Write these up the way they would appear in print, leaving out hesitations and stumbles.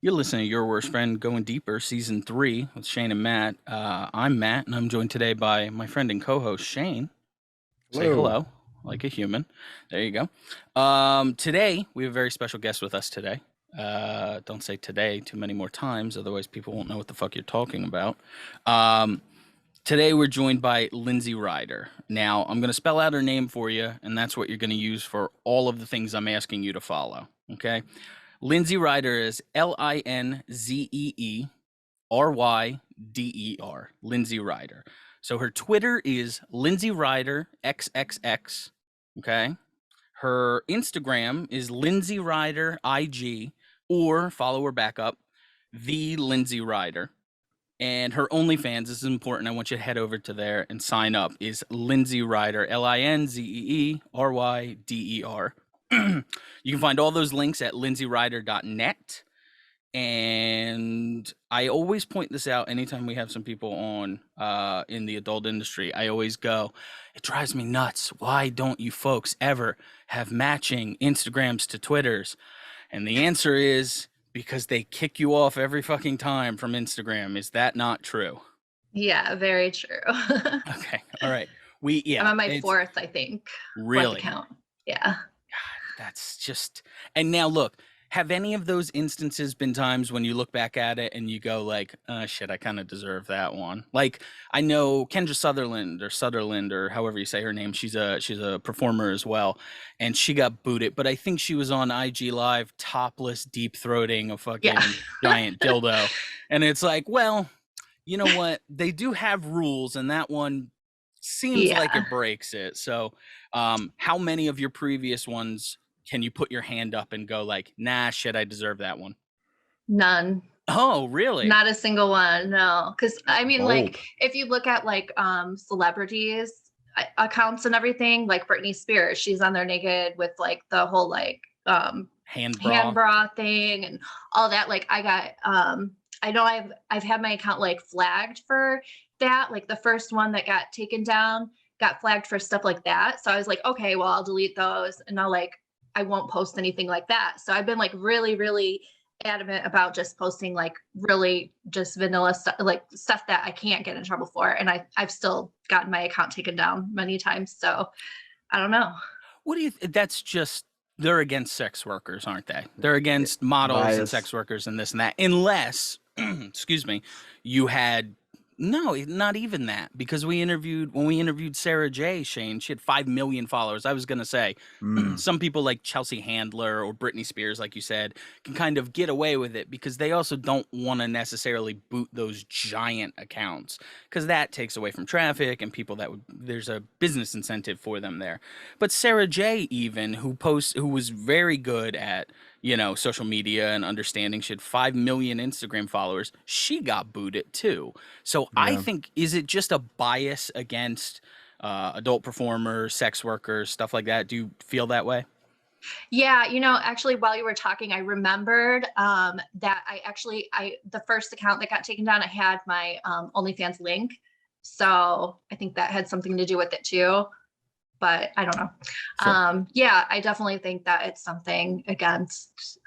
You're listening to Your Worst Friend Going Deeper, Season 3 with Shane and Matt. I'm Matt, and I'm joined today by my friend and co-host, Shane. Say Hello. hello, like a human. There you go. Today, we have a very special guest with us today. Don't say today too many more times, otherwise people won't know what the fuck you're talking about. Um, Today, we're joined by Linzee Ryder. Now, I'm going to spell out her name for you, and that's what you're going to use for all of the things I'm asking you to follow, okay? Linzee Ryder is Linzeeryder. Linzee Ryder. So her Twitter is Linzee Ryder XXX. Okay. Her Instagram is Linzee Ryder IG, or follow her back up, the Linzee Ryder. And her OnlyFans, this is important. I want you to head over to there and sign up. Is Linzee Ryder, LinzeeRyder. You can find all those links at linzeeryder.net. And I always point this out anytime we have some people on in the adult industry. I always go, it drives me nuts. Why don't you folks ever have matching Instagrams to Twitters? And the answer is because they kick you off every fucking time from Instagram. Is that not true? Yeah, very true. Okay. All right. I'm on my fourth, I think. Really? Account. Yeah. God, that's just. And now look, have any of those instances been times when you look back at it and you go like, shit, I kind of deserve that one? Like, I know Kendra Sutherland or however you say her name, she's a performer as well, and she got booted, but I think she was on IG Live topless deep throating a fucking giant dildo. And it's like, well, you know what? They do have rules, and that one seems like it breaks it. So how many of your previous ones can you put your hand up and go like, nah, shit, I deserve that one? None. Oh, really? Not a single one. No. Because I mean, like, if you look at like celebrities accounts and everything, like Britney Spears, she's on there naked with like the whole like hand bra thing and all that. Like I got I know I've had my account like flagged for that. Like the first one that got taken down got flagged for stuff like that. So I was like, okay, well, I'll delete those and I won't post anything like that. So I've been like really, really adamant about just posting like really just vanilla stuff, like stuff that I can't get in trouble for. And I've still gotten my account taken down many times. So I don't know. What do you that's just they're against sex workers, aren't they? They're against models and sex workers and this and that, unless excuse me, you had no, not even that, because when we interviewed Sarah J, Shane, she had 5 million followers. I was going to say some people like Chelsea Handler or Britney Spears, like you said, can kind of get away with it because they also don't want to necessarily boot those giant accounts because that takes away from traffic and people there's a business incentive for them there. But Sarah J, even who was very good at social media and understanding, she had 5 million Instagram followers. She got booted too. So I think, is it just a bias against adult performers, sex workers, stuff like that? Do you feel that way? Yeah, actually, while you were talking, I remembered that the first account that got taken down, I had my OnlyFans link. So I think that had something to do with it too. But I don't know. Sure. Yeah, I definitely think that it's something against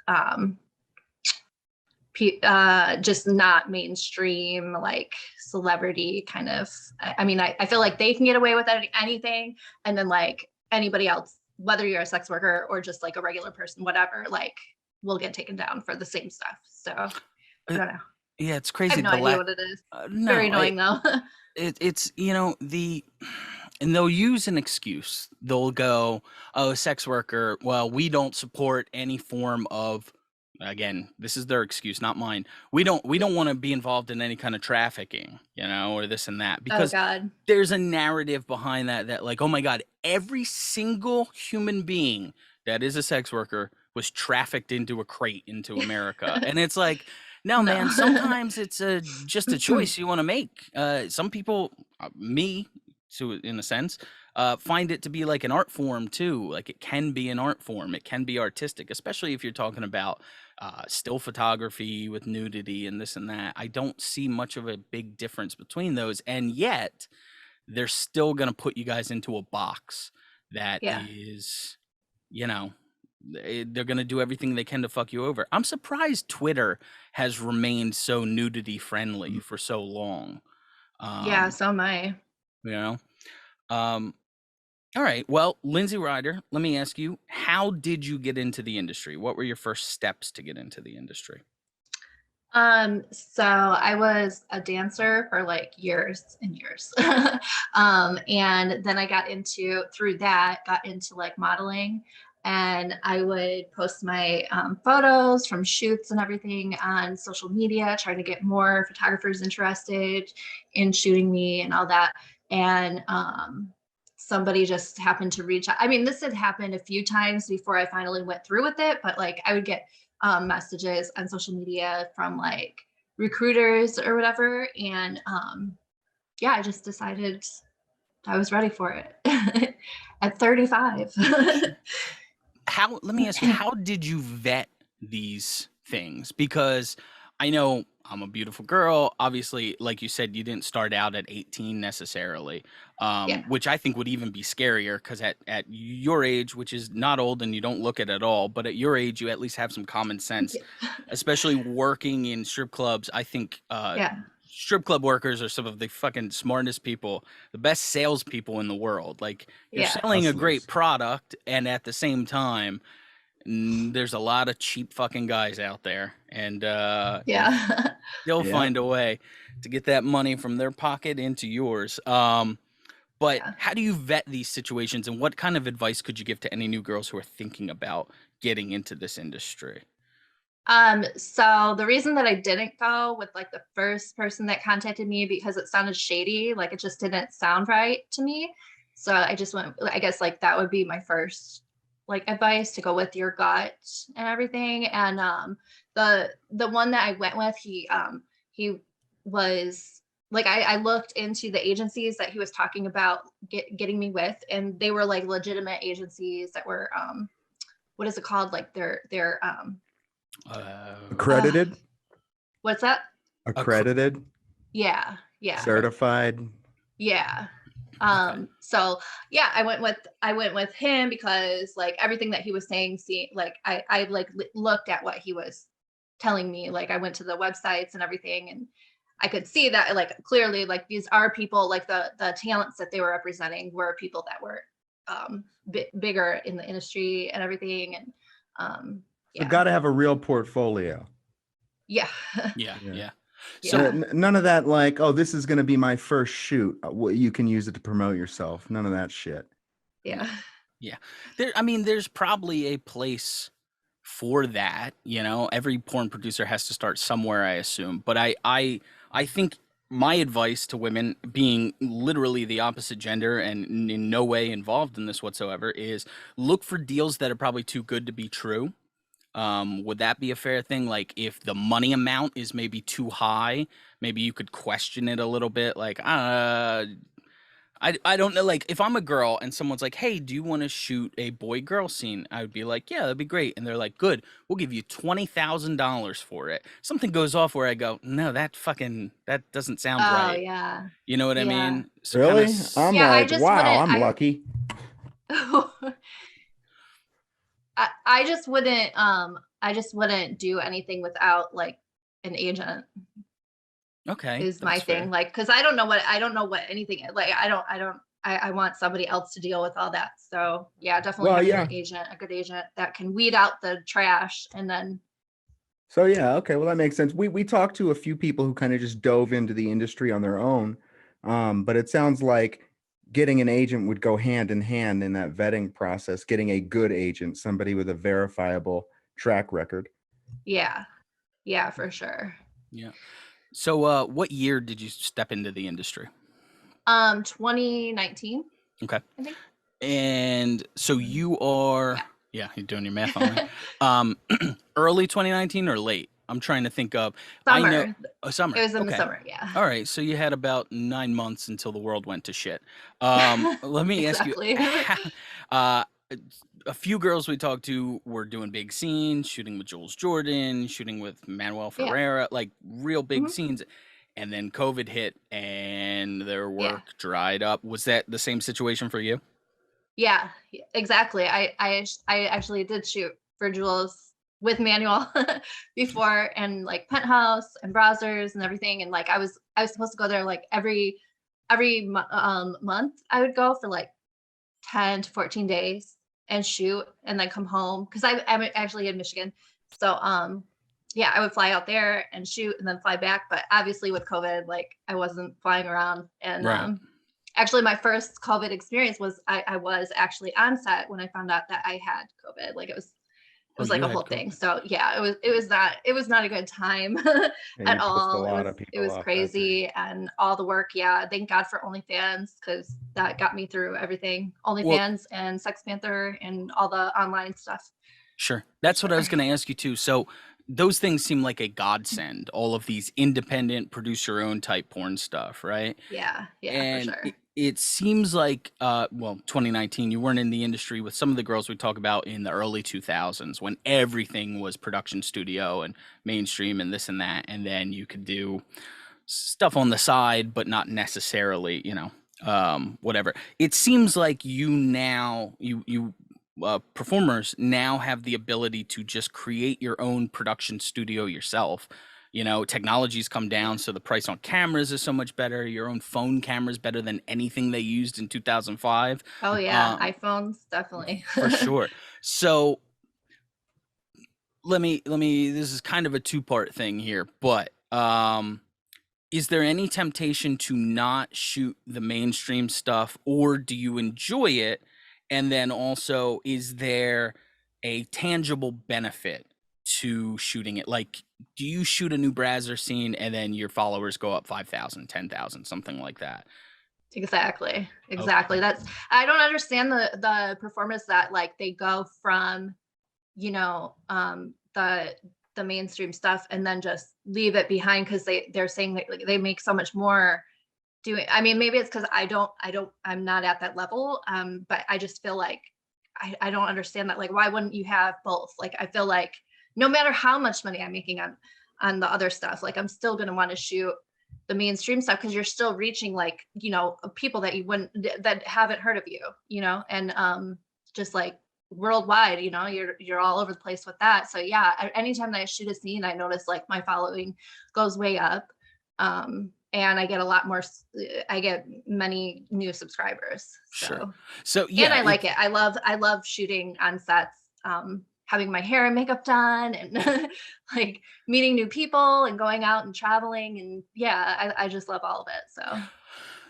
just not mainstream, like celebrity kind of. I mean, I feel like they can get away with anything. And then like anybody else, whether you're a sex worker or just like a regular person, whatever, like will get taken down for the same stuff. So I don't know. Yeah, it's crazy. I have no idea what it is. Very annoying though. It's and they'll use an excuse. They'll go, oh, sex worker, well, we don't support any form of, again, this is their excuse, not mine. We don't want to be involved in any kind of trafficking, or this and that. Because there's a narrative behind that like, oh my God, every single human being that is a sex worker was trafficked into a crate into America. And it's like, no, man, sometimes it's just a choice you want to make. Some people, me, to in a sense, find it to be like an art form too. Like it can be an art form. It can be artistic, especially if you're talking about still photography with nudity and this and that. I don't see much of a big difference between those. And yet they're still going to put you guys into a box that is, they're gonna do everything they can to fuck you over. I'm surprised Twitter has remained so nudity friendly for so long. Yeah, Um, so am I. you know. Um, all right. Well, Lindsay Ryder, let me ask you, how did you get into the industry? What were your first steps to get into the industry? So I was a dancer for like years and years. And then I got into through that, got into like modeling. And I would post my photos from shoots and everything on social media, trying to get more photographers interested in shooting me and all that. And somebody just happened to reach out. I mean, this had happened a few times before I finally went through with it, but like I would get messages on social media from like recruiters or whatever. And yeah, I just decided I was ready for it at 35. How let me ask you, how did you vet these things? Because I know I'm a beautiful girl. Obviously, like you said, you didn't start out at 18 necessarily, Yeah. which I think would even be scarier because at your age, which is not old and you don't look it at all, but at your age, you at least have some common sense, especially working in strip clubs. I think Yeah. strip club workers are some of the fucking smartest people, the best salespeople in the world. Like you're Yeah. selling a great Hustlers. product, and at the same time, there's a lot of cheap fucking guys out there, and Yeah. they'll Yeah. find a way to get that money from their pocket into yours. But Yeah. how do you vet these situations, and what kind of advice could you give to any new girls who are thinking about getting into this industry? So the reason that I didn't go with like the first person that contacted me because it sounded shady, like it just didn't sound right to me. So I just went, I guess like that would be my first like advice, to go with your gut and everything. And the one that I went with, he was like, I looked into the agencies that he was talking about getting me with, and they were like legitimate agencies that were what is it called? Like they're Uh, Accredited, what's that? accredited, Yeah, yeah, certified. yeah. Okay. So yeah, I went with him because like everything that he was saying, see, like I like looked at what he was telling me. Like I went to the websites and everything, and I could see that like clearly, like these are people, like the talents that they were representing were people that were bigger in the industry and everything. And So yeah, got to have a real portfolio. yeah, Yeah, Yeah. yeah. So yeah, None of that like, oh, this is going to be my first shoot. You can use it to promote yourself. None of that shit. yeah, yeah, I mean, there's probably a place for that. You know, every porn producer has to start somewhere, I assume. But I think my advice to women, being literally the opposite gender and in no way involved in this whatsoever, is look for deals that are probably too good to be true. Would that be a fair thing? Like if the money amount is maybe too high, maybe you could question it a little bit. Like, I don't know. Like if I'm a girl and someone's like, "Hey, do you want to shoot a boy girl scene?" I would be like, "Yeah, that'd be great." And they're like, "Good, we'll give you $20,000 for it." Something goes off where I go, "No, that doesn't sound oh right." yeah, You know what I yeah. mean? So kind of, Really? I'm Yeah, I like, just wow, wouldn't. I'm lucky. I just wouldn't. I just wouldn't do anything without like an agent. okay, Is my that's thing. fair. Like, because I don't know what anything. Like, I don't. I want somebody else to deal with all that. So yeah, definitely Well, having an yeah. agent, a good agent that can weed out the trash, and then So yeah, okay, well that makes sense. We talked to a few people who kind of just dove into the industry on their own. But it sounds like getting an agent would go hand in hand in that vetting process, getting a good agent, somebody with a verifiable track record. yeah, yeah, for sure. Yeah. So, what year did you step into the industry? 2019, Okay. I think. And so you are, Yeah. yeah, you're doing your math on me. Um, early 2019 or late? I'm trying to think of, I know, Summer. It summer. was in the Okay. summer. Yeah. All right. So you had about 9 months until the world went to shit. Let me ask you, Exactly. uh, a few girls we talked to were doing big scenes, shooting with Jules Jordan, shooting with Manuel Yeah. Ferreira, like real big Mhm. scenes. And then COVID hit and their Yeah. work dried up. Was that the same situation for you? Yeah, exactly. I actually did shoot for Jules with manual before, and like Penthouse and Browsers and everything. And like I was supposed to go there like every month. I would go for like 10 to 14 days and shoot and then come home because I'm actually in Michigan. So yeah, I would fly out there and shoot and then fly back. But obviously with COVID, like I wasn't flying around. And Right. actually my first COVID experience was I was actually on set when I found out that I had COVID. Like it Oh, was like you a had whole thing. COVID. So yeah, it was not a good time Yeah, at you pissed a all. lot of It people was off that day. crazy, and all the work. Yeah, thank God for OnlyFans because that got me through everything. Well, OnlyFans and Sex Panther and all the online stuff sure. for That's what I sure. was going to ask you too. So those things seem like a godsend, all of these independent produce your own type porn stuff, right? Yeah, yeah, for And sure. it seems like well, 2019, you weren't in the industry with some of the girls we talk about in the early 2000s when everything was production studio and mainstream and this and that, and then you could do stuff on the side but not necessarily, whatever. It seems like you now you performers now have the ability to just create your own production studio yourself. Technology's come Yeah. down, so the price on cameras is so much better. Your own phone camera is better than anything they used in 2005. Oh yeah, um iPhones definitely. for sure. So let me this is kind of a two-part thing here, but is there any temptation to not shoot the mainstream stuff, or do you enjoy it? And then also, is there a tangible benefit to shooting it? Like, do you shoot a new Brazzer scene and then your followers go up 5,000, 10,000, something like that? Exactly. Okay. Exactly. That's I don't understand the performance that like they go from, you know, the mainstream stuff and then just leave it behind because they're saying that like, they make so much more doing. I mean, maybe it's because I'm not at that level. But I just feel like I don't understand that. Like, why wouldn't you have both? Like, I feel like no matter how much money I'm making on the other stuff, like I'm still gonna want to shoot the mainstream stuff because you're still reaching like, people that you wouldn't that haven't heard of you, and just like worldwide, you're all over the place with that. So yeah, anytime that I shoot a scene, I notice like my following goes way up. And I get a lot more I get many new subscribers. Sure. So, So and yeah, I like it's it. I love shooting on sets, having my hair and makeup done, and like meeting new people and going out and traveling, and yeah, I just love all of it. So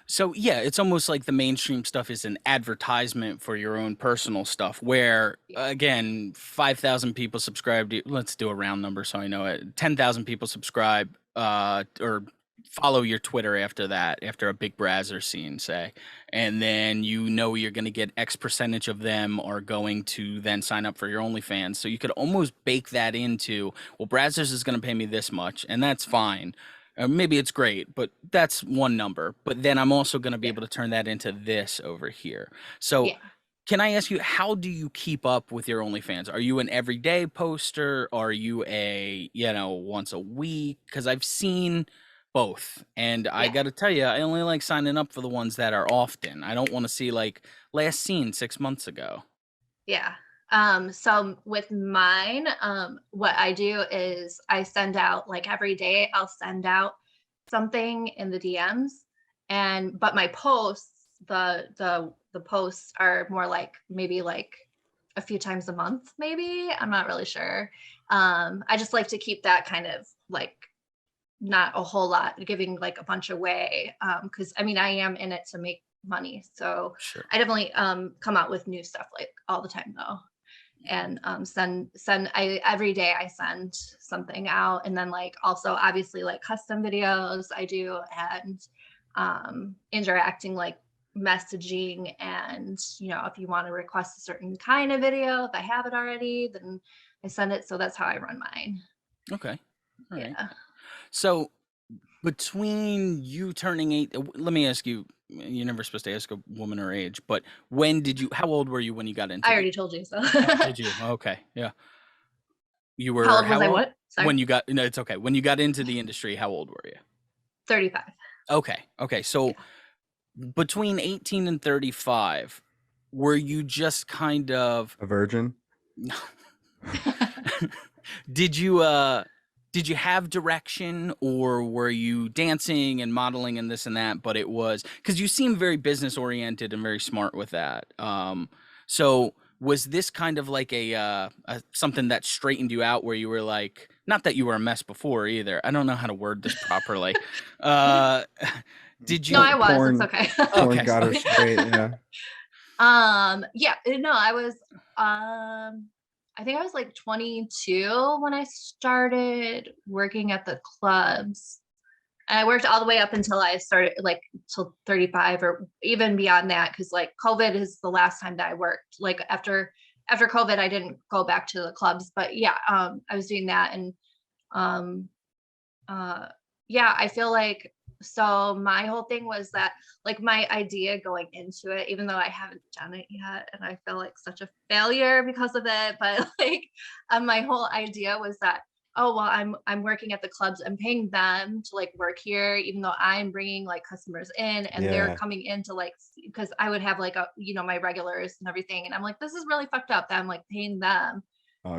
So yeah, it's almost like the mainstream stuff is an advertisement for your own personal stuff. Where yeah, again, 5,000 people subscribe to. Let's do a round number so I know it. 10,000 people subscribe or follow your Twitter after that, after a big Brazzer scene, say, and then you're going to get X percentage of them are going to then sign up for your OnlyFans. So you could almost bake that into, well, Brazzers is going to pay me this much, and that's fine. Maybe it's great, but that's one number. But then I'm also going to be yeah, able to turn that into this over here. So, yeah, can I ask you, how do you keep up with your OnlyFans? Are you an everyday poster? Are you a, once a week? Because I've seen both. And I yeah, got to tell you, I only like signing up for the ones that are often. I don't want to see like last seen 6 months ago. yeah. So with mine, what I do is I send out like every day. I'll send out something in the DMs, and but my posts, the posts are more like maybe like a few times a month, maybe. I'm not really sure. I just like to keep that kind of like not a whole lot, giving like a bunch away. Because I mean, I am in it to make money, so Sure. I definitely come out with new stuff like all the time though, and send I every day I send something out, and then like also obviously like custom videos I do, and interacting like messaging, and if you want to request a certain kind of video, if I have it already, then I send it. So that's how I run mine. Okay. All right. Yeah. So, between you turning eight, let me ask you, you're never supposed to ask a woman her age, but how old were you when you got into I the, already told you so. oh, did you? Okay. Yeah. You How were old was how I? old What? Sorry. when you got, no, it's okay. When you got into the industry, how old were you? 35. Okay. Okay. So Yeah. between 18 and 35, were you just kind of A virgin? did you have direction, or were you dancing and modeling and this and that, but it was because you seem very business oriented and very smart with that. So was this kind of like a something that straightened you out, where you were like, not that you were a mess before either. I don't know how to word this properly. Did No, you I was. Porn, It's okay. porn okay. got her straight. Yeah. Yeah, no, I was I think I was like 22 when I started working at the clubs. And I worked all the way up until I started like till 35 or even beyond that, because like COVID is the last time that I worked. Like after COVID, I didn't go back to the clubs, but yeah, I was doing that. And um yeah, I feel like, so my whole thing was that, like, my idea going into it, even though I haven't done it yet and I feel like such a failure because of it, but like my whole idea was that, oh well, I'm working at the clubs, I'm paying them to like work here, even though I'm bringing like customers in and they're Yeah. coming in to like, because I would have like a, my regulars and everything, and I'm like, this is really fucked up that I'm like paying them,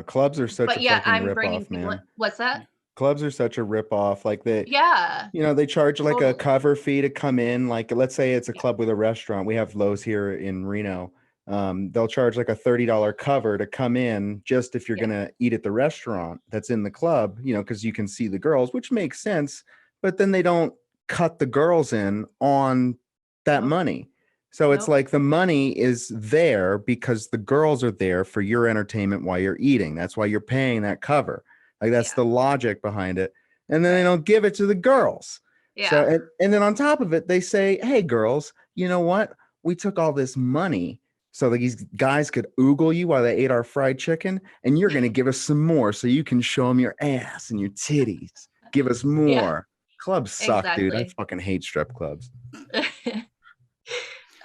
Clubs are such but a yeah, fucking I'm bringing ripoff, people in. man. What's that? Clubs are such a ripoff. Like Yeah, they charge like a totally. cover fee to come in. Like, let's say it's a Yeah. club with a restaurant. We have Lowe's here in Reno. They'll charge like a $30 cover to come in, just if you're Yeah. gonna eat at the restaurant that's in the club, because you can see the girls, which makes sense. But then they don't cut the girls in on that Nope. money. So it's Nope. like the money is there because the girls are there for your entertainment while you're eating. That's why you're paying that cover. Like, that's Yeah. the logic behind it. And then they Right. don't give it to the girls. So, Yeah. and then on top of it, they say, hey, girls, you know what? We took all this money so that these guys could oogle you while they ate our fried chicken, and you're going to give us some more so you can show them your ass and your titties. Give us Yeah. more. Clubs suck, dude. I Exactly. fucking hate strip clubs.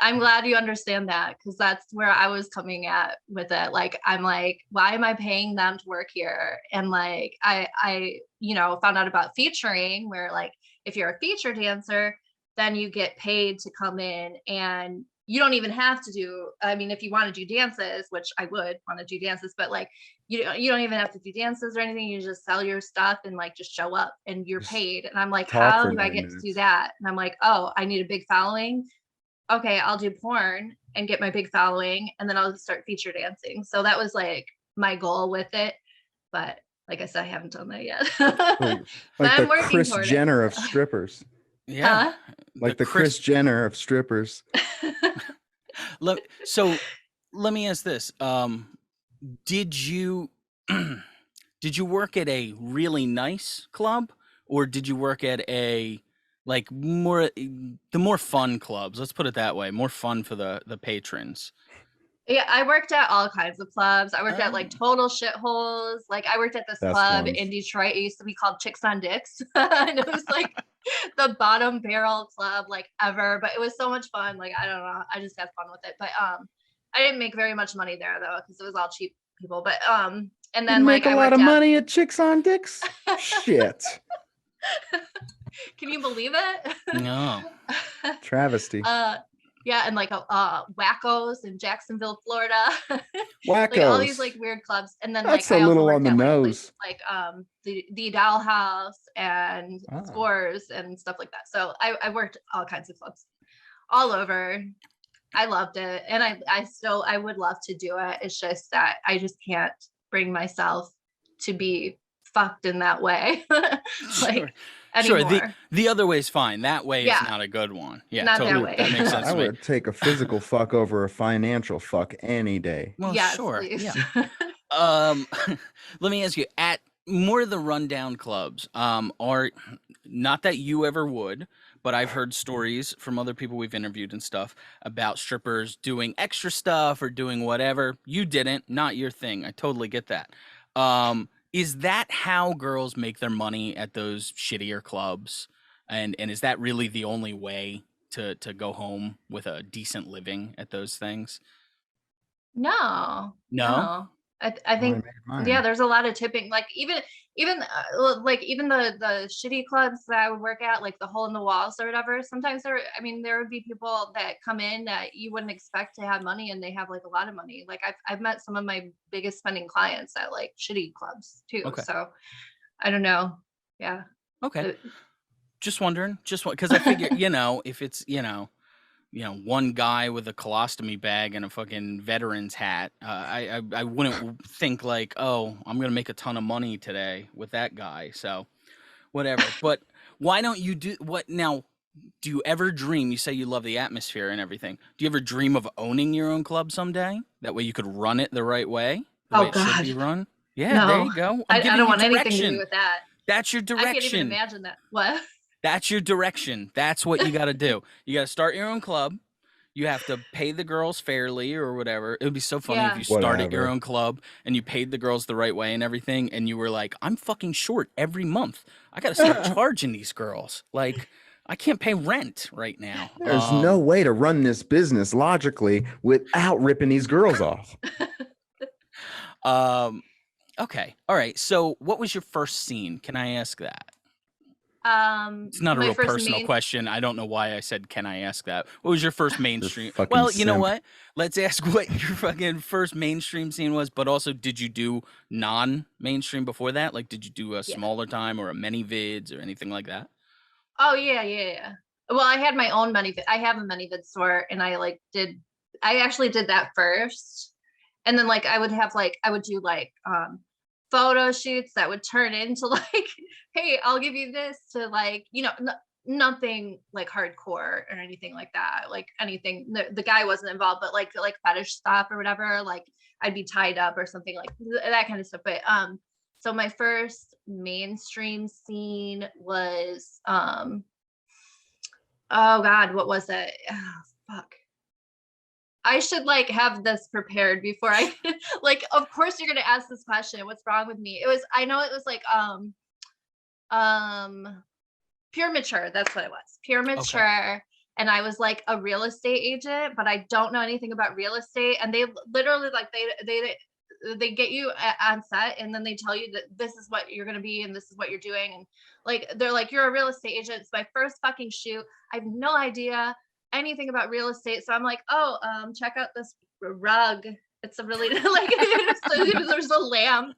I'm glad you understand that, because that's where I was coming at with it. Like, I'm like, why am I paying them to work here? And like, I found out about featuring, where like, if you're a feature dancer, then you get paid to come in, and you don't even have to do, I mean, if you want to do dances, which I would want to do dances, but like, you don't even have to do dances or anything. You just sell your stuff and like just show up and you're Just paid. And I'm like, talk how for do I 9 get to do minutes. that? And I'm like, oh, I need a big following. Okay, I'll do porn and get my big following, and then I'll start feature dancing. So that was like my goal with it. But like I said, I haven't done that yet. Like, But like the I'm working Kris toward it. Jenner of strippers. Yeah. Huh? Like the Kris Jenner of strippers. So let me ask this. Did you did you work at a really nice club, or did you work at a like the more fun clubs? Let's put it that way. More fun for the patrons. Yeah, I worked at all kinds of clubs. I worked at like Oh, total shitholes. Like, I worked at this Best club ones. in Detroit. It used to be called Chicks on Dicks. And it was like the bottom barrel club like ever. But it was so much fun. Like, I don't know. I just had fun with it. But I didn't make very much money there though, because it was all cheap people. But and You then make like a I lot worked of at money at Chicks on Dicks? Shit. can you believe it? no. Travesty. Yeah, and like Wackos in Jacksonville, Florida. Like all these like Wackos. weird clubs. And then like That's a I also little on worked the at like nose. places like the Dollhouse and Ah. Scores and stuff like that. So I worked all kinds of clubs all over. I loved it. And I would love to do it. It's just that I just can't bring myself to be fucked in that way. Like Sure. anymore. The other way is fine. That way is Yeah, not a good one. Yeah, not that totally. way. That makes sense I to me. would take a physical fuck over a financial fuck any day. Well, Yes, sure. please. Yeah. Let me ask you, at more of the rundown clubs, are not that you ever would, but I've heard stories from other people we've interviewed and stuff about strippers doing extra stuff or doing whatever. You didn't, not your thing. I totally get that. Is that how girls make their money at those shittier clubs? And is that really the only way to go home with a decent living at those things? No, No? no. I I think, made mine. yeah, there's a lot of tipping. Like, even even the shitty clubs that I would work at, like the hole in the walls or whatever, sometimes there would be people that come in that you wouldn't expect to have money, and they have like a lot of money. Like I've met some of my biggest spending clients at like shitty clubs too. Okay. So I don't know. Yeah. Okay. Just wondering, because I figure, if it's, one guy with a colostomy bag and a fucking veteran's hat, I wouldn't think like, oh, I'm going to make a ton of money today with that guy. So whatever. But why don't you do what now? Do you ever dream? You say you love the atmosphere and everything. Do you ever dream of owning your own club someday? That way you could run it the right way, the way it should be run. Yeah, there you go. I don't want anything to do with that. That's your direction. I can't even imagine that. What? That's your direction. That's what you got to do. You got to start your own club. You have to pay the girls fairly or whatever. It would be so funny if you started your own club and you paid the girls the right way and everything, and you were like, I'm fucking short every month. I got to start charging these girls. Like, I can't pay rent right now. There's no way to run this business logically without ripping these girls off. Okay. All right. So what was your first scene? Can I ask that? It's not a real personal question. I don't know why I said, can I ask that? What was your first mainstream? Well, you know what? Let's ask what your fucking first mainstream scene was, but also did you do non-mainstream before that? Like, did you do a smaller time or a many vids or anything like that? Oh, yeah. Well, I had my own I have a ManyVid store, and I actually did that first. And then like I would do like photo shoots that would turn into like, hey, I'll give you this, to like, nothing like hardcore or anything like that. Like anything, the guy wasn't involved, but like fetish stuff or whatever, like I'd be tied up or something like that kind of stuff. But so my first mainstream scene was oh God, what was it? Oh, fuck. I should like have this prepared before I like, of course you're gonna ask this question. What's wrong with me? I know it was like Pure Mature. That's what it was. Pure Mature. Okay. And I was like a real estate agent, but I don't know anything about real estate. And they literally like they get you on set, and then they tell you that this is what you're gonna be and this is what you're doing. And like they're like, you're a real estate agent. It's my first fucking shoot. I have no idea anything about real estate, so I'm like, check out this rug. It's a really like there's a lamp.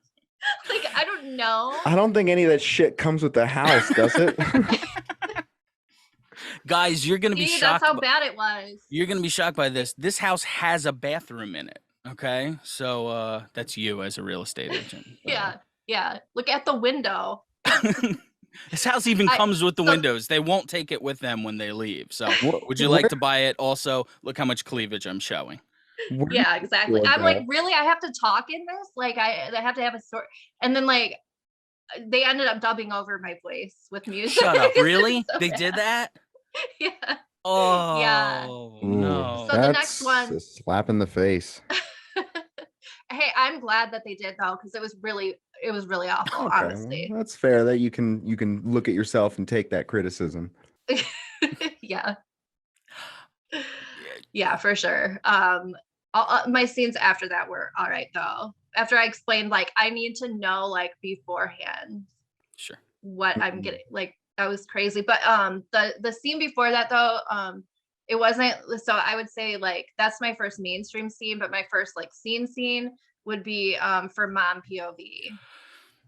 Like I don't know. I don't think any of that shit comes with the house, does it? Guys, you're gonna be shocked. That's how bad it was. You're gonna be shocked by this. This house has a bathroom in it. Okay, so that's you as a real estate agent. Yeah. Look at the window. This house even comes with the windows. They won't take it with them when they leave. So would you like to buy it? Also, look how much cleavage I'm showing. Yeah, exactly. I'm like, really? I have to talk in this? Like I have to have a story. And then like they ended up dubbing over my voice with music. Shut up. Really? So they did that? Yeah. Oh, yeah. No. So the next one. A slap in the face. Hey, I'm glad that they did though, because it was really awful, okay, honestly. Well, that's fair that you can look at yourself and take that criticism. Yeah. Yeah, for sure. My scenes after that were all right though. After I explained, like, I need to know like beforehand what I'm getting, like that was crazy. But the scene before that though, it wasn't, so I would say like that's my first mainstream scene, but my first like scene would be for mom POV.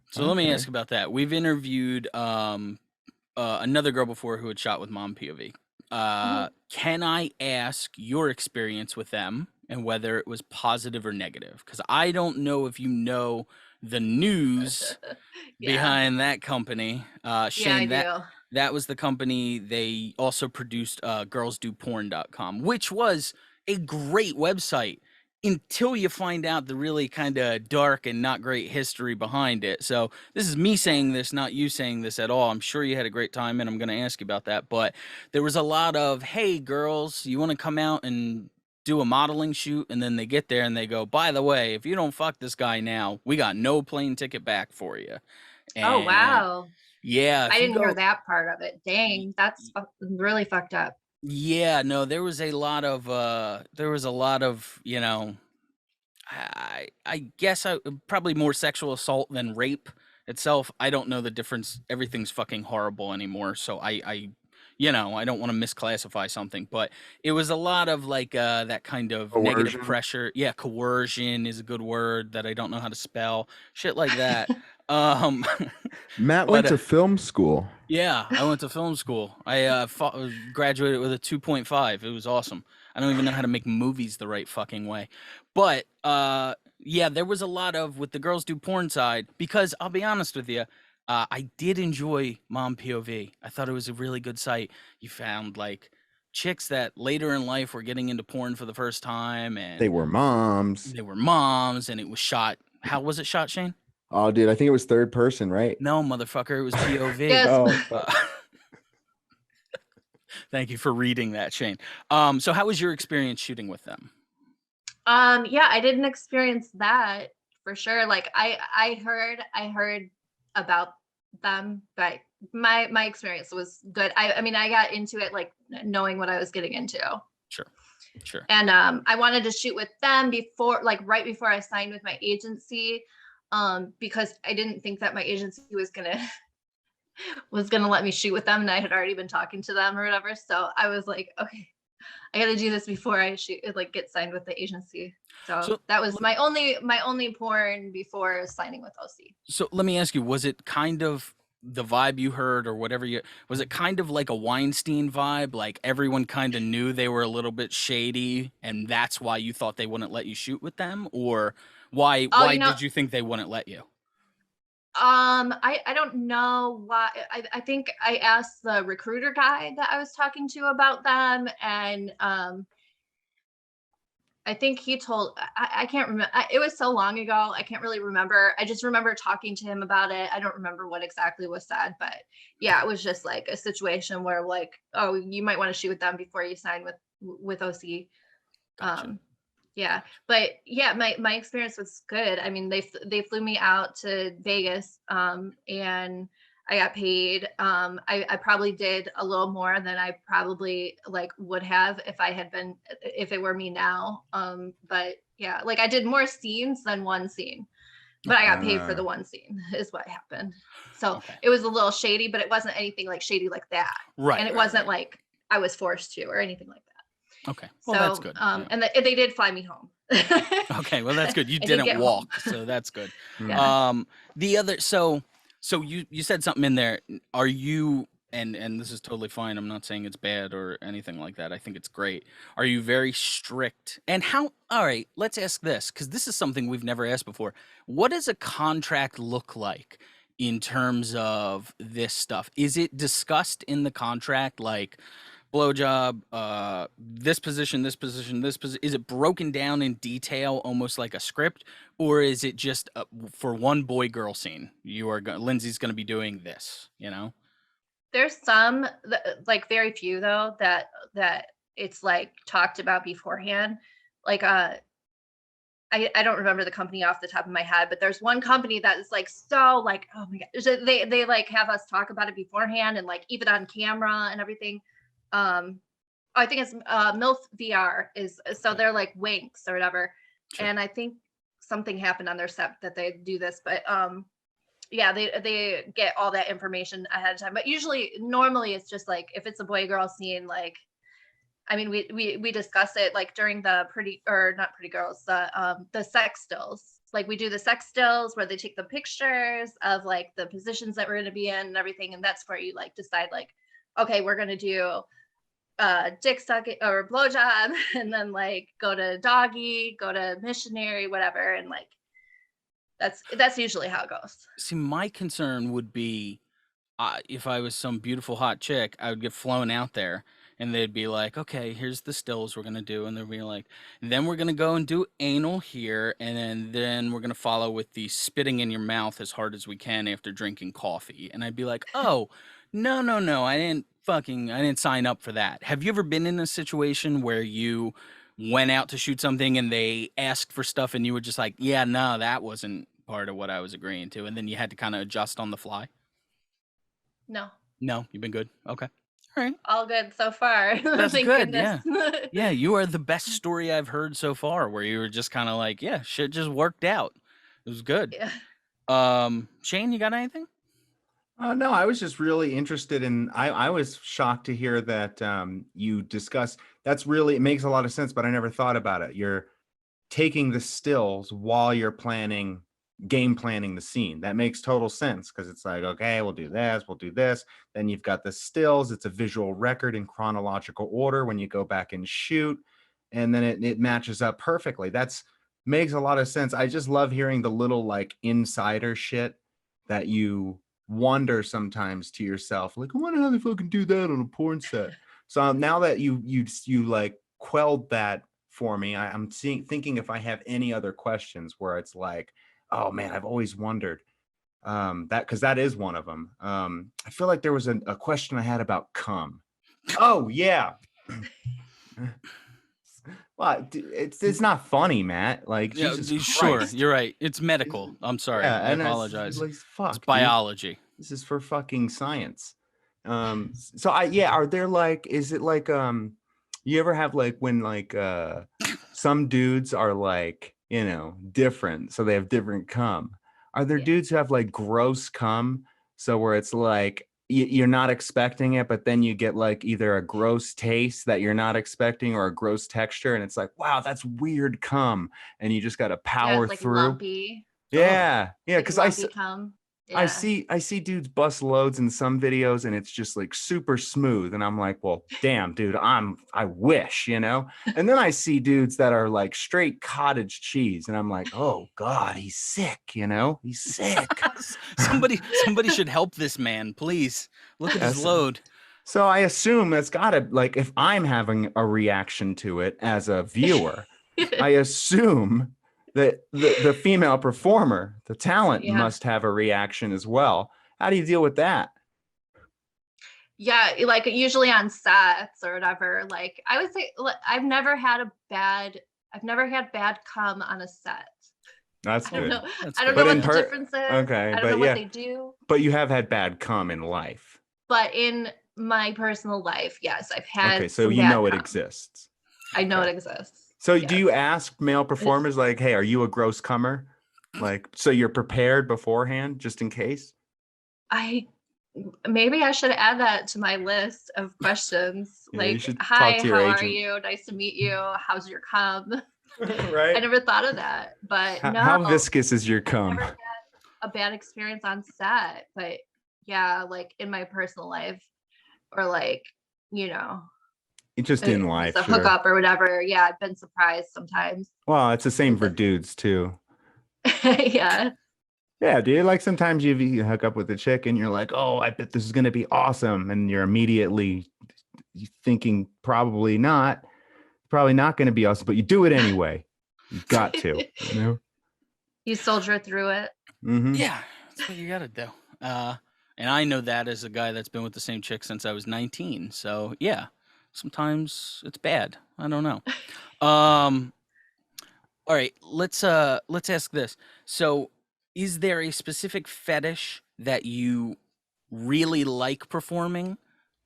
So let me ask about that. We've interviewed another girl before who had shot with mom POV. Can I ask your experience with them and whether it was positive or negative? Because I don't know if you know the news behind that company. Shane, that was the company. They also produced girlsdoporn.com, which was a great website until you find out the really kind of dark and not great history behind it. So this is me saying this, not you saying this at all. I'm sure you had a great time, and I'm going to ask you about that. But there was a lot of, hey, girls, you want to come out and do a modeling shoot? And then they get there and they go, by the way, if you don't fuck this guy now, we got no plane ticket back for you. And oh, wow. Yeah. I didn't hear that part of it. Dang, that's really fucked up. Yeah, no, there was a lot of, you know, I guess probably more sexual assault than rape itself, I don't know the difference. Everything's fucking horrible anymore. So I don't want to misclassify something, but it was a lot of like that kind of negative Coercion. pressure. Yeah, coercion is a good word that I don't know how to spell. Shit like that. Um, Matt went but to film school. yeah, I went to film school. I graduated with a 2.5. It was awesome. I don't even know how to make movies the right fucking way. But yeah, there was a lot of with the girls do porn side because I'll be honest with you, I did enjoy Mom POV. I thought it was a really good site. You found like chicks that later in life were getting into porn for the first time, They and were moms. they were moms, and it was shot. How was it shot, Shane? Oh, dude, I think it was third person, right? No, motherfucker, it was POV. Yes. Oh, Thank you for reading that, Shane. So how was your experience shooting with them? Yeah, I didn't experience that for sure. Like I heard about them, but my experience was good. I mean, I got into it like knowing what I was getting into. Sure. And I wanted to shoot with them before, like right before I signed with my agency, because I didn't think that my agency was gonna let me shoot with them, and I had already been talking to them or whatever. So I was like, okay, I got to do this before I shoot, like get signed with the agency. So that was my only porn before signing with OC. So let me ask you, was it kind of the vibe you heard or whatever was it kind of like a Weinstein vibe? Like everyone kind of knew they were a little bit shady and that's why you thought they wouldn't let you shoot with them? Or why did you think they wouldn't let you? I don't know why. I think I asked the recruiter guy that I was talking to about them, and I think he told, I can't remember. It was so long ago. I can't really remember. I just remember talking to him about it. I don't remember what exactly was said, but yeah, it was just like a situation where like, oh, you might want to shoot with them before you sign with OC. Gotcha. Yeah, but yeah, my experience was good. I mean, they flew me out to Vegas, and I got paid. I probably did a little more than I probably like would have if it were me now. But yeah, like I did more scenes than one scene, but I got paid for the one scene is what happened. So it was a little shady, but it wasn't anything like shady like that. Right. And it wasn't like I was forced to or anything like that. Okay. Well, that's good. And they did fly me home. Okay. Well, that's good. You didn't walk, so that's good. Yeah. The other, so you said something in there. Are you, and this is totally fine. I'm not saying it's bad or anything like that. I think it's great. Are you very strict? And all right, let's ask this, because this is something we've never asked before. What does a contract look like in terms of this stuff? Is it discussed in the contract, like, blowjob, this position, this position, this position? Is it broken down in detail, almost like a script, or is it just for one boy-girl scene? Linzee's going to be doing this, you know? There's some, like very few though, that it's like talked about beforehand. Like I don't remember the company off the top of my head, but there's one company that is like so like, oh my god, they like have us talk about it beforehand and like even on camera and everything. I think it's MILF VR is, so they're like winks or whatever. Sure. And I think something happened on their set that they do this, but yeah, they get all that information ahead of time. But normally it's just like if it's a boy girl scene, like I mean we discuss it like during the not pretty girls, the sex stills. Like we do the sex stills where they take the pictures of like the positions that we're going to be in and everything, and that's where you like decide like, okay, we're going to do dick sucking or blowjob, and then like go to doggy, go to missionary, whatever, and like that's usually how it goes. See, my concern would be if I was some beautiful hot chick, I would get flown out there and they'd be like, okay, here's the stills we're going to do. And they'd be like, then we're going to go and do anal here. And then we're going to follow with the spitting in your mouth as hard as we can after drinking coffee. And I'd be like, oh, no. I didn't sign up for that. Have you ever been in a situation where you went out to shoot something and they asked for stuff and you were just like, yeah, no, that wasn't part of what I was agreeing to, and then you had to kind of adjust on the fly? No, you've been good. Okay, all right, all good so far. that's Thank good. goodness. Yeah, you are the best story I've heard so far, where you were just kind of like, yeah, shit just worked out. It was good. Yeah. Shane, you got anything? No, I was just really interested in. I was shocked to hear that you discuss. That's really, it makes a lot of sense, but I never thought about it. You're taking the stills while you're game planning the scene. That makes total sense because it's like, okay, we'll do this, we'll do this. Then you've got the stills. It's a visual record in chronological order when you go back and shoot, and then it matches up perfectly. That's makes a lot of sense. I just love hearing the little like insider shit that you wonder sometimes to yourself, like, I wonder how they fucking do that on a porn set. So now that you like quelled that for me, I'm thinking if I have any other questions where it's like, oh man, I've always wondered that, because that is one of them. I feel like there was a question I had about cum. Oh yeah. Well, it's not funny, Matt. Like, Yeah, Jesus sure. Christ. You're right. It's medical. I'm sorry. Yeah, I and apologize. like, fuck, It's dude. biology. This is for fucking science. So are there like, is it like, you ever have like when like some dudes are like, different, so they have different cum. Are there Yeah. dudes who have like gross cum, so where it's like you're not expecting it, but then you get like either a gross taste that you're not expecting or a gross texture, and it's like, wow, that's weird cum, and you just got to Yeah, power it's like through. lumpy. Yeah, Like because lumpy cum. I Yeah. see dudes bust loads in some videos and it's just like super smooth. And I'm like, well, damn, dude, I wish, And then I see dudes that are like straight cottage cheese. And I'm like, oh God, he's sick, He's sick. somebody should help this man, please. Look at his Yes. load. So I assume that's gotta, like, if I'm having a reaction to it as a viewer, I assume that the female performer, the talent, Yeah. must have a reaction as well. How do you deal with that? Yeah, like usually on sets or whatever. Like I would say, I've never had bad cum on a set. That's I don't good. know. That's I don't good. know But what the difference is. okay, I don't but know what yeah. they do. But you have had bad cum in life. But in my personal life, yes, I've had Okay, so some you bad know it cum. exists. I know Okay. it exists. So Yes. do you ask male performers like, hey, are you a gross cummer? Like, so you're prepared beforehand just in case? Maybe I should add that to my list of questions. Yeah, you Like, should hi, talk to your how are agent. you? Nice to meet you. How's your cum? I Right? never thought of that. But no, How viscous is your I've cum? never had a bad experience on set. But yeah, like in my personal life, or like, It's just in just life, a sure. hookup or whatever. Yeah, I've been surprised sometimes. Well, it's the same for dudes too. Yeah. Yeah, dude. Like sometimes you hook up with a chick and you're like, oh, I bet this is gonna be awesome, and you're immediately thinking probably not gonna be awesome, but you do it anyway. You got to, You soldier through it. Mm-hmm. Yeah, that's what you got to do. And I know that as a guy that's been with the same chick since I was 19. So yeah, sometimes it's bad. I don't know. All right, let's ask this. So, is there a specific fetish that you really like performing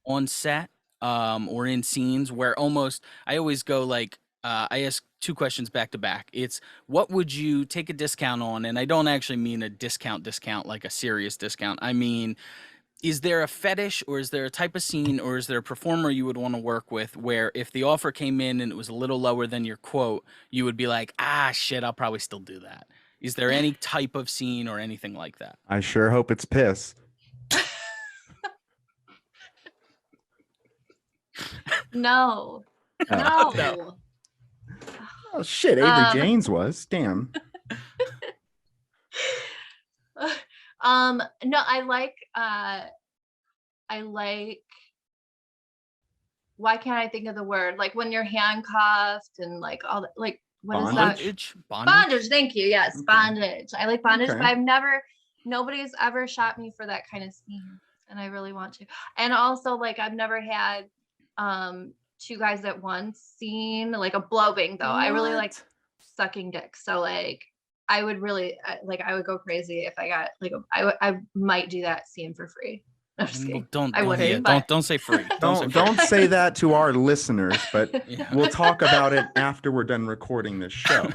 on set, or in scenes where I always go like, I ask two questions back to back. It's what would you take a discount on? And I don't actually mean a discount like a serious discount. I mean, is there a fetish or is there a type of scene or is there a performer you would want to work with where if the offer came in and it was a little lower than your quote, you would be like, ah, shit, I'll probably still do that. Is there any type of scene or anything like that? I sure hope it's piss. No. Oh. No. Oh shit, Avery Janes was. Damn. No, I like why can't I think of the word? Like when you're handcuffed and like all that, like what is that? Bondage, thank you. Yes, Okay. bondage. I like bondage, Okay. but nobody's ever shot me for that kind of scene. And I really want to. And also like I've never had two guys at once scene, like a blowing though. I really like sucking dick. So like I would really I would go crazy if I got like I might do that scene for free. I'm just kidding. Don't say free. Don't say that to our listeners, but Yeah. we'll talk about it after we're done recording this show.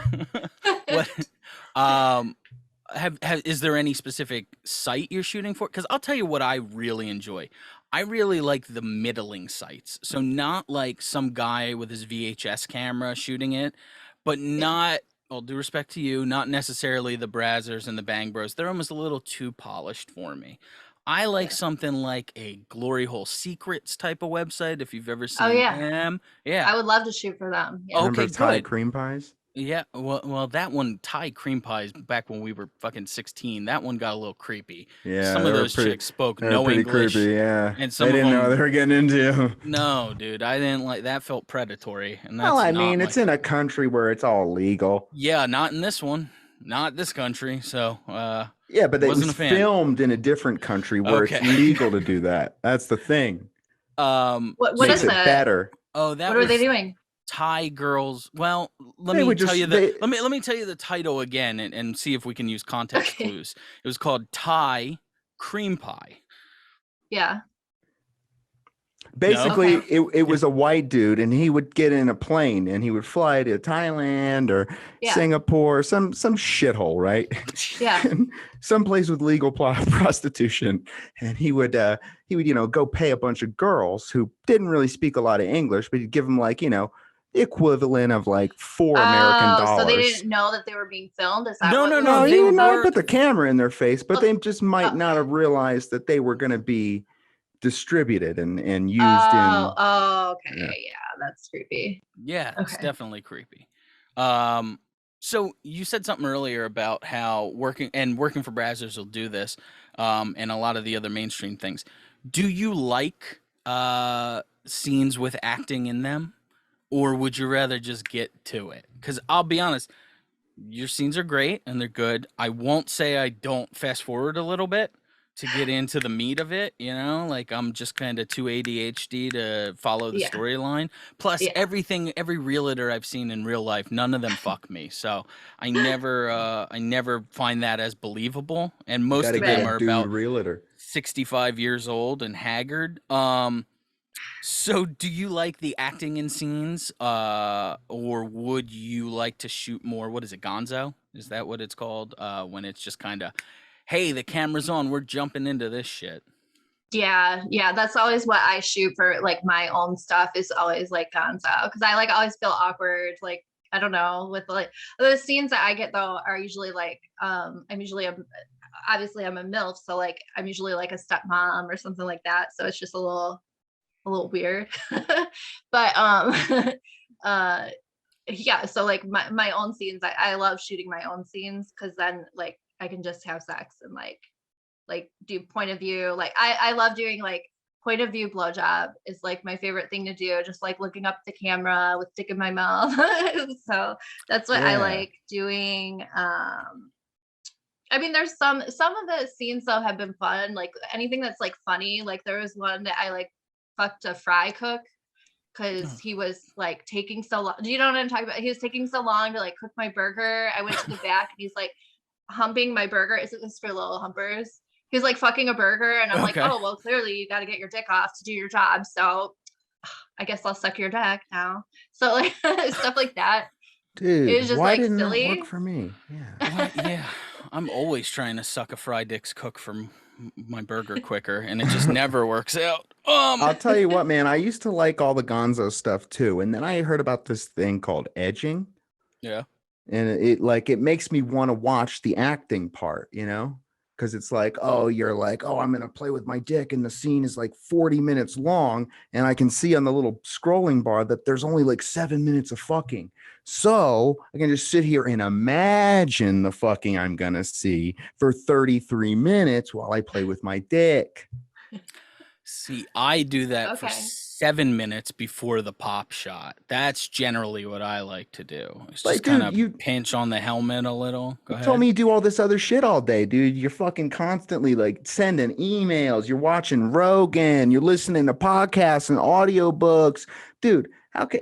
is there any specific site you're shooting for? Because I'll tell you what I really enjoy. I really like the middling sites. So not like some guy with his VHS camera shooting it, but Yeah. not, all due respect to you, not necessarily the Brazzers and the Bang Bros. They're almost a little too polished for me. I like Yeah. something like a Glory Hole Secrets type of website. If you've ever Oh seen yeah. them, I yeah. would love to shoot for them. Yeah. Remember Okay, Thai good. cream pies? Yeah, well, that one, Thai cream pies, back when we were fucking 16, that one got a little creepy. Yeah, Some they of were those chicks spoke they were no pretty English, creepy. Yeah, and they some of didn't know what them, they were getting into. no, dude, I didn't like that. Felt predatory, and Well, that's I not mean, my. it's in a country where it's all legal. Yeah, not in this one, not this country. So, Yeah, but it wasn't was a fan. filmed in a different country where it's Okay. legal to do that. That's the thing. What Makes is it that? better. Oh, that What are they was doing? Thai girls. Well, let They me would tell just you they let me tell you the title again, and see if we can use context Okay. clues. It was called Thai cream pie. Yeah. basically Okay. it was a white dude, and he would get in a plane and he would fly to Thailand or Yeah. Singapore, some shithole, right? Yeah. Some place with legal prostitution, and he would go pay a bunch of girls who didn't really speak a lot of English, but he'd give them like the equivalent of like $4 American. So they didn't know that they were being filmed? Is that No, what no, was no, No, they you being know, I were- put the camera in their face, but Oh, they just might oh. not have realized that they were going to be distributed and used in. Oh, okay. Yeah. Yeah, that's creepy. Yeah, it's Okay. definitely creepy. So you said something earlier about how working for Brazzers will do this, and a lot of the other mainstream things. Do you like scenes with acting in them, or would you rather just get to it? Because I'll be honest, your scenes are great and they're good. I won't say I don't fast forward a little bit to get into the meat of it, like I'm just kind of too ADHD to follow the Yeah. storyline. Plus, Yeah. every realtor I've seen in real life, none of them fuck me. So I never find that as believable. And most Gotta of get them a are dude about realtor. 65 years old and haggard. So do you like the acting in scenes, or would you like to shoot more? What is it, gonzo? Is that what it's called? When it's just kind of, hey, the camera's on, we're jumping into this shit. Yeah, that's always what I shoot for, like my own stuff is always like gonzo, because I like always feel awkward, like I don't know, with like the scenes that I get though are usually like obviously I'm a MILF, so like I'm usually like a stepmom or something like that, so it's just a little weird. But yeah, so like my own scenes, I love shooting my own scenes, because then like I can just have sex and like do point of view. Like I love doing like point of view blowjob is like my favorite thing to do, just like looking up at the camera with dick in my mouth. So that's what I Yeah. like doing. I mean, there's some of the scenes though have been fun, like anything that's like funny. Like there was one that I like fucked a fry cook because he was like taking so long. Do you know what I'm talking about? He was taking so long to like cook my burger. I went to the back and he's like humping my burger. Is this for little humpers? He's like fucking a burger, and I'm Okay. like, oh well, clearly you got to get your dick off to do your job. So I guess I'll suck your dick now. So like stuff like that. Dude, It was just why like didn't silly. that work for me? Yeah. Well, yeah, I'm always trying to suck a fried dick's cook from my burger quicker, and it just never works out. I'll tell you what, man, I used to like all the gonzo stuff too, and then I heard about this thing called edging, Yeah. and it makes me want to watch the acting part, because it's like, oh, you're like, oh, I'm gonna play with my dick, and the scene is like 40 minutes long, and I can see on the little scrolling bar that there's only like 7 minutes of fucking. So I can just sit here and imagine the fucking I'm gonna see for 33 minutes while I play with my dick. See, I do that for Okay. 7 minutes before the pop shot. That's generally what I like to do. It's Like, just kind dude, of you pinch on the helmet a little. Go ahead. told me you do all this other shit all day, dude. You're fucking constantly like sending emails. You're watching Rogan. You're listening to podcasts and audiobooks. Dude,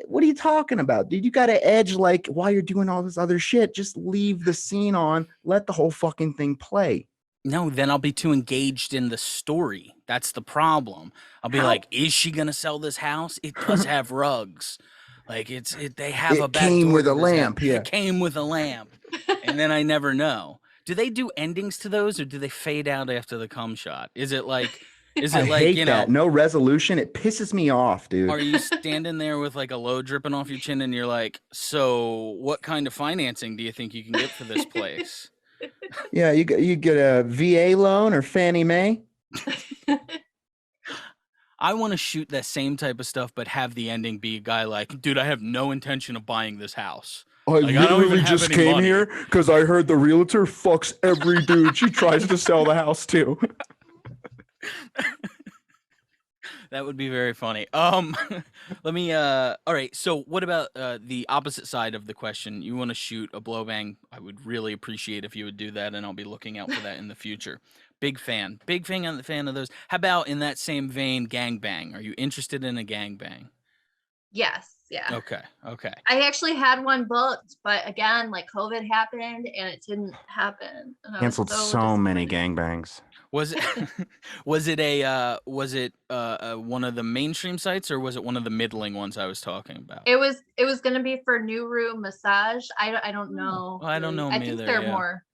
what are you talking about? Dude, you got to edge like while you're doing all this other shit. Just leave the scene on. Let the whole fucking thing play. No, then I'll be too engaged in the story. That's the problem. I'll be How- like, is she gonna sell this house? It does have rugs. Like they have It a back came door with to a this house. lamp, yeah. It came with a lamp. And then I never know. Do they do endings to those, or do they fade out after the cum shot? Is it like I hate you that. know, No resolution. It pisses me off, dude. are you standing there with like a load dripping off your chin and you're like, so what kind of financing do you think you can get for this place? Yeah, you get a VA loan or Fannie Mae. I want to shoot that same type of stuff, but have the ending be a guy like, dude, I have no intention of buying this house. I Like, I don't even literally have just any came money. here because I heard the realtor fucks every dude she tries to sell the house to. That would be very funny. Let me all right, so what about the opposite side of the question? You want to shoot a blow bang? I would really appreciate if you would do that, and I'll be looking out for that in the future. Big fan. Big fan on the fan of those. How about in that same vein, gangbang? Are you interested in a gangbang? Yes, yeah. Okay. Okay. I actually had one booked, but again, like COVID happened and it didn't happen. And I was Canceled so many disappointed. gangbangs. Was it was it one of the mainstream sites, or was it one of the middling ones I was talking about? It was gonna be for New Room Massage. I don't know. Well, I don't know I them think either, they're yeah. more,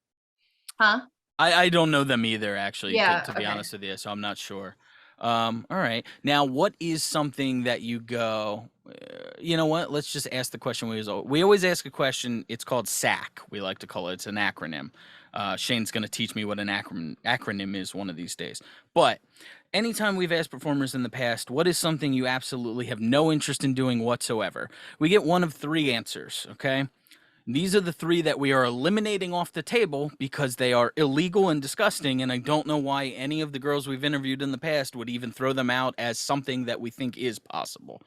huh? I don't know them either, actually, Yeah, to be okay. honest with you, so I'm not sure. All right. Now, what is something that you go, you know what? Let's just ask the question we always ask a question. It's called SAC. We like to call it. It's an acronym. Shane's going to teach me what an acronym is one of these days. But anytime we've asked performers in the past, what is something you absolutely have no interest in doing whatsoever? We get one of three answers, okay? These are the three that we are eliminating off the table because they are illegal and disgusting, and I don't know why any of the girls we've interviewed in the past would even throw them out as something that we think is possible.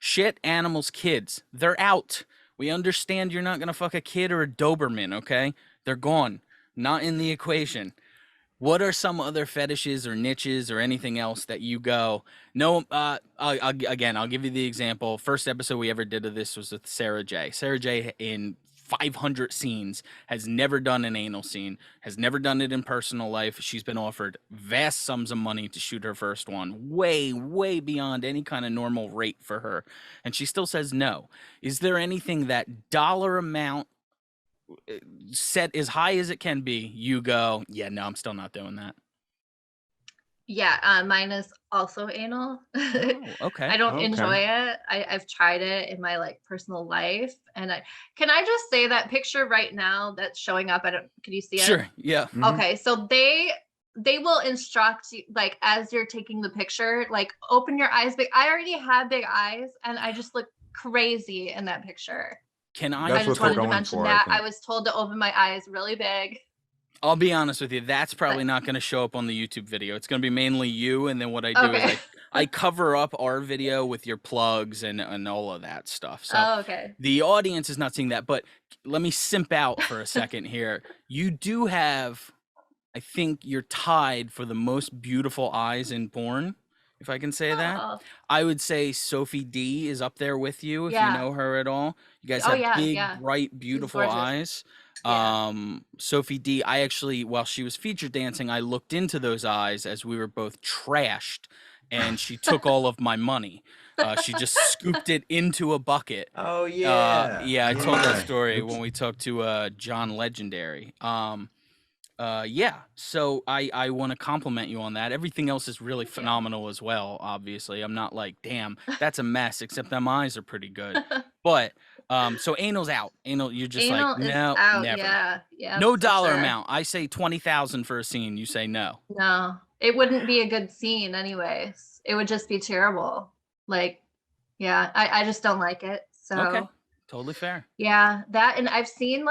Shit, animals, kids, they're out. We understand you're not going to fuck a kid or a Doberman, okay? They're gone. Not in the equation. What are some other fetishes or niches or anything else that you go, no, I'll give you the example. First episode we ever did of this was with Sarah J. Sarah J in 500 scenes has never done an anal scene, has never done it in personal life. She's been offered vast sums of money to shoot her first one, way, way beyond any kind of normal rate for her. And she still says no. Is there anything that dollar amount set as high as it can be, you go, yeah, no, I'm still not doing that? Yeah, mine is also anal. Oh, okay. I don't Okay. enjoy it. I've tried it in my like personal life, and can I just say that picture right now that's showing up? Can you see it? Sure. Yeah. Mhm. Okay, so they will instruct you like as you're taking the picture, like open your eyes big. I already have big eyes, and I just look crazy in that picture. Can I? I That's what just they're wanted to going mention for, I that. think. I was told to open my eyes really big. I'll be honest with you. That's probably not going to show up on the YouTube video. It's going to be mainly you, and then what I do is Okay. I cover up our video with your plugs and all of that stuff. So Oh, okay. the audience is not seeing that. But let me simp out for a second here. You do have, I think you're tied for the most beautiful eyes in porn, if I can say that. Oh, I would say Sophie D is up there with you if you Yeah. know her at all. You guys Oh, have yeah, big, yeah. bright, beautiful gorgeous. eyes. Yeah. Sophie D, I actually, while she was featured dancing, I looked into those eyes as we were both trashed, and she took all of my money. She just scooped it into a bucket. Oh Yeah, I told that Yeah. story when we talked to John Legendary. Yeah, so I want to compliment you on that. Everything else is really Thank you. phenomenal as well, obviously. I'm not like, damn, that's a mess, except them eyes are pretty good. But so anal's out. Anal, you're just Anal like, is no, out. never. Yeah, No for dollar sure. amount. I say 20,000 for a scene. You say no. No, it wouldn't be a good scene anyways. It would just be terrible. Like, yeah, I just don't like it. So Okay, totally fair. yeah, that, and I've seen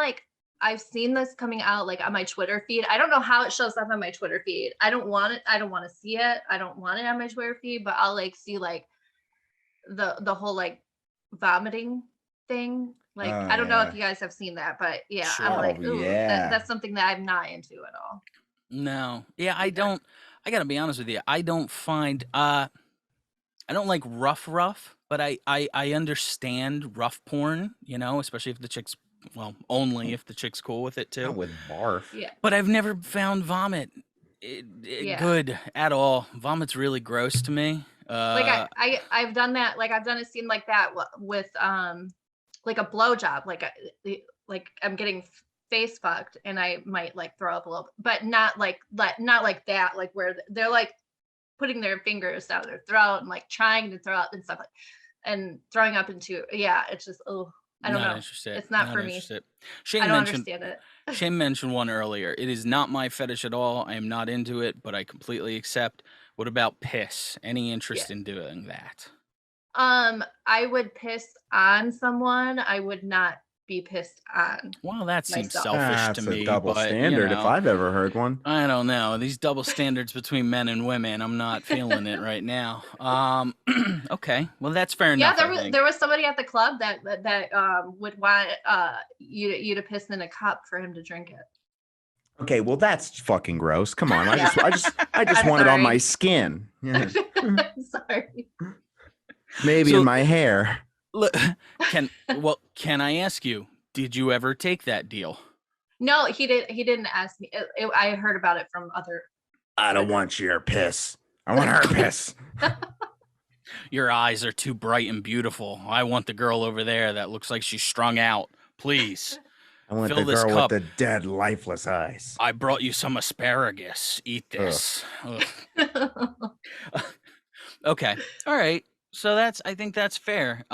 this coming out like on my Twitter feed. I don't know how it shows up on my Twitter feed. I don't want it. I don't want to see it. I don't want it on my Twitter feed, but I'll like see like the whole like vomiting thing. Like, Oh, I don't know yeah. if you guys have seen that, but yeah, Sure. I'm like, Oh, ooh, yeah. that's something that I'm not into at all. No. Yeah, I don't. I gotta be honest with you. I don't find. I don't like rough, but I understand rough porn. You know, especially if the chick's only if the chick's cool with it too. Not with barf. Yeah. But I've never found vomit Yeah. good at all. Vomit's really gross to me. Like I've done that. Like I've done a scene like that with like a blowjob. Like I'm getting face fucked and I might like throw up a little, but not like that, like where they're like putting their fingers down their throat and like trying to throw up and stuff like, and throwing up into, yeah, it's just, oh, I don't Not know. interested. It's not for me. interested. I don't understand it. Shane mentioned one earlier. It is not my fetish at all. I am not into it, but I completely accept. What about piss? Any interest in doing that? I would piss on someone. I would not be pissed on. Well, that seems myself. selfish That's to me. a double but, standard if I've ever heard one. I don't know. These double standards between men and women, I'm not feeling it right now. Okay. Well, that's fair enough. Yeah, there was somebody at the club that would want you to piss in a cup for him to drink it. Okay, well that's fucking gross. Come on. Yeah. I just want it on my skin. Yeah. Sorry. Maybe in my hair. Look, can I ask you, did you ever take that deal? No, he didn't ask me. I heard about it from other. I don't want your piss. I want her piss. Your eyes are too bright and beautiful. I want the girl over there that looks like she's strung out. Please. I want Fill the this girl cup. with the dead, lifeless eyes. I brought you some asparagus. Eat this. Okay. All right. So I think that's fair.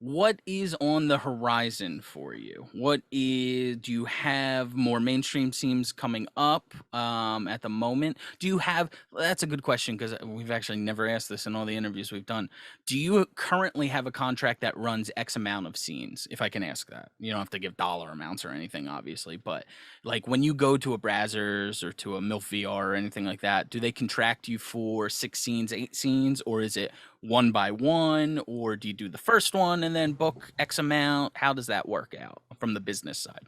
What is on the horizon for you? Do you have more mainstream scenes coming up at the moment? That's a good question because we've actually never asked this in all the interviews we've done. Do you currently have a contract that runs X amount of scenes? If I can ask that. You don't have to give dollar amounts or anything, obviously, but like when you go to a Brazzers or to a MILF VR or anything like that, do they contract you for 6 scenes, 8 scenes, or is it one by one, or do you do the first one and then book X amount? How does that work out from the business side?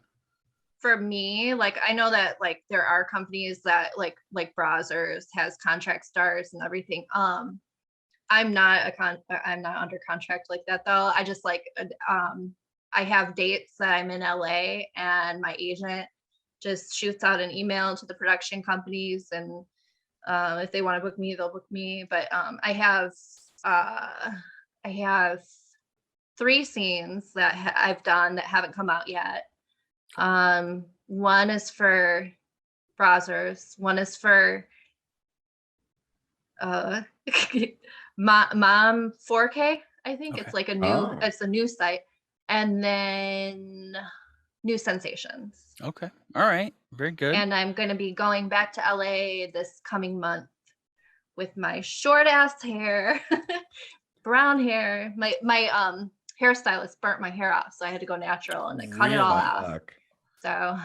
For me, like I know that like there are companies that like Brazzers has contract stars and everything. I'm not under contract like that though. I just like I have dates that I'm in LA and my agent just shoots out an email to the production companies and if they want to book me, they'll book me. But I have 3 scenes that I've done that haven't come out yet. One is for Brazzers. One is for Mom 4K. I think it's like it's a new site, and then New Sensations. Okay. All right. Very good. And I'm going to be going back to LA this coming month with my short ass hair, brown hair. My hairstylist burnt my hair off, so I had to go natural and I cut it all off. So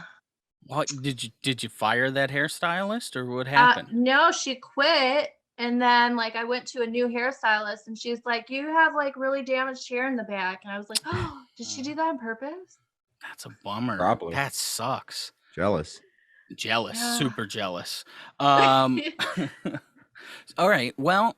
what did you fire that hairstylist or what happened? No, she quit. And then like I went to a new hairstylist and she's like, you have like really damaged hair in the back. And I was like, oh, did she do that on purpose? That's a bummer. Probably. That sucks. Jealous. Yeah. Super jealous. All right. Well,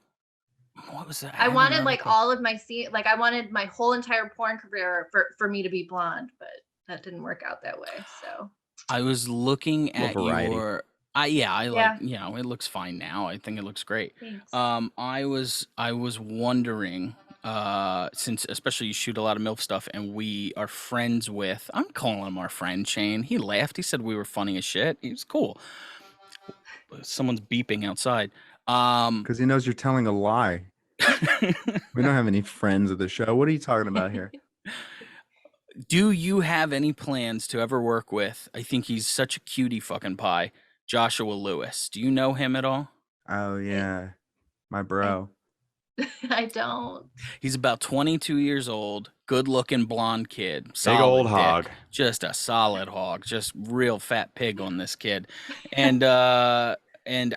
what was that? I wanted like all of my I wanted my whole entire porn career for me to be blonde, but that didn't work out that way. So I was looking at your like, it looks fine now. I think it looks great. Thanks. I was wondering, since especially you shoot a lot of MILF stuff and we are friends with, I'm calling him our friend Shane. He laughed. He said we were funny as shit. He was cool. Someone's beeping outside. Because he knows you're telling a lie. We don't have any friends of the show. What are you talking about here? Do you have any plans to ever work with, I think he's such a cutie fucking pie, Joshua Lewis? Do you know him at all? Oh, yeah. My bro. I don't. He's about 22 years old, good-looking blonde kid. Big old dick, hog. Just a solid hog. Just real fat pig on this kid. And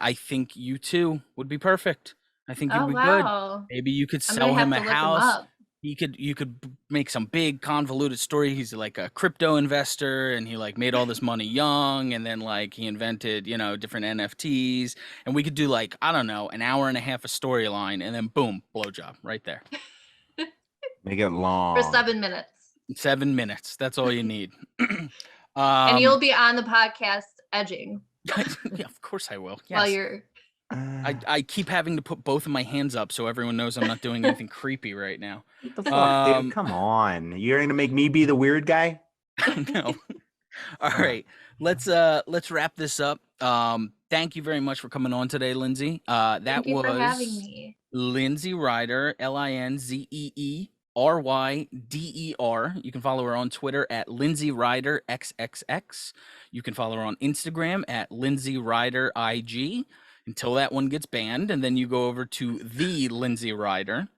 I think you two would be perfect. I think you'd be good. Maybe you could sell him a house. You could make some big convoluted story. He's like a crypto investor and he like made all this money young and then like he invented, different NFTs, and we could do like, I don't know, an hour and a half of storyline and then boom, blowjob right there. Make it long. For 7 minutes. 7 minutes. That's all you need. And you'll be on the podcast edging. Yeah, of course I will. Yes. While you're I keep having to put both of my hands up so everyone knows I'm not doing anything creepy right now. What the fuck, dude? Come on. You're going to make me be the weird guy? No. All right, let's wrap this up. Thank you very much for coming on today, Lindsay. That Thank you for having was me. Linzee Ryder, LinzeeRyder. You can follow her on Twitter at Linzee Ryder XXX. You can follow her on Instagram at Linzee Ryder IG until that one gets banned, and then you go over to the Linzee Ryder.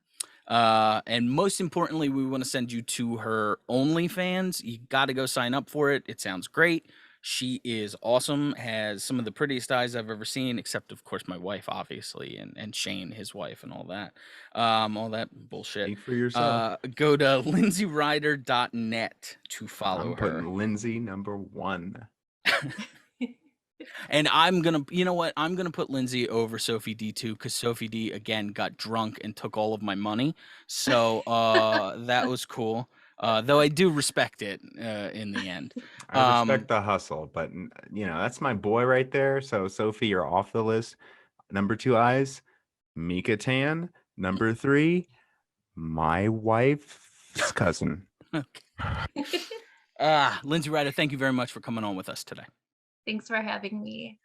And most importantly, we want to send you to her OnlyFans. You got to go sign up for it. It sounds great. She is awesome, has some of the prettiest eyes I've ever seen, except of course my wife, obviously, and Shane, his wife, and all that bullshit. Speak for yourself. Go to linzeeryder.net to follow I'm her. putting Lindsay #1. And I'm gonna, you know what? I'm gonna put Lindsay over Sophie D too, because Sophie D again got drunk and took all of my money. So that was cool. Though I do respect it in the end. I respect the hustle, but that's my boy right there. So Sophie, you're off the list. #2 eyes, Mika Tan. #3, my wife's cousin. Okay. Linzee Ryder, thank you very much for coming on with us today. Thanks for having me.